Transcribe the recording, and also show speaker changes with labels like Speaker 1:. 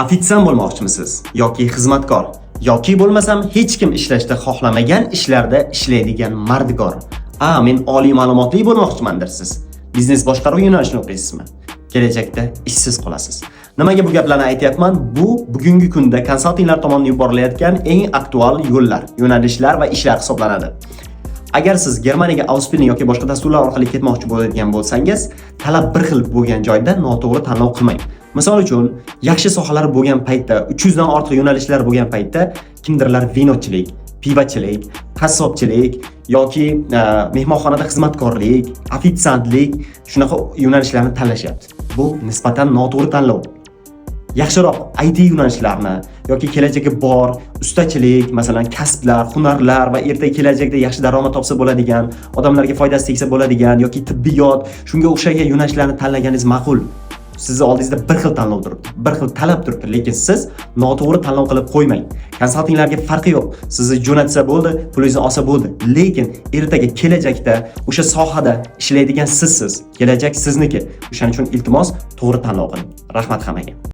Speaker 1: Ofitsiant bo'lmoqchimisiz yoki xizmatkor yoki bo'lmasam hech kim ishlashni xohlamagan ishlarda ishlaydigan mardikor. Men oliy ma'lumotli bo'lmoqchimandirsiz. Biznes boshqaruv yo'nalishini o'qiysizmi? Kelajakda ishsiz qolasiz. Nimaga bu gaplarni aytayapman? Bu bugungi kunda konsaltinglar tomonidan yuborilayotgan eng aktual yo'llar, yo'nalishlar va ishlar hisoblanadi. Agar siz Germaniyaga Ausbildung yoki boshqa dasturlar orqali ketmoqchi bo'ladigan bo'lsangiz, talab bir xil bo'lgan joyda noto'g'ri tanlov qilmang. Misol uchun, yaxshi sohalar bo'lgan paytda, 300 dan ortiq yo'nalishlar bo'lgan paytda kimdirlar vinochilik, pivachilik, qassobchilik yoki mehmonxonada xizmatkorlik, ofitsiantlik shunaqa yo'nalishlarni tanlashyapti. Bu nisbatan noto'g'ri tanlov. Yaxshiroq IT yo'nalishlarini yoki kelajagi bor ustachilik, masalan, kasblar, hunarlar va ertaga kelajakda yaxshi daromad topsa bo'ladigan, odamlarga foydasi tegsa bo'ladigan yoki tibbiyot, shunga o'xshagan yo'nalishlarni tanlaganingiz ma'qul. Sizni oldingizda bir xil tanlov turibdi, bir xil talab turibdi, lekin siz noto'g'ri tanlov qilib qo'ymang. Konsaltinglarga farqi yo'q. Sizni jo'natsa bo'ldi, pulingizni olsa bo'ldi. Lekin ertaga kelajakda o'sha sohada ishlaydigan sizsiz. Kelajak sizniki. O'shaning uchun iltimos to'g'ri tanlov qiling. Rahmat hammaga.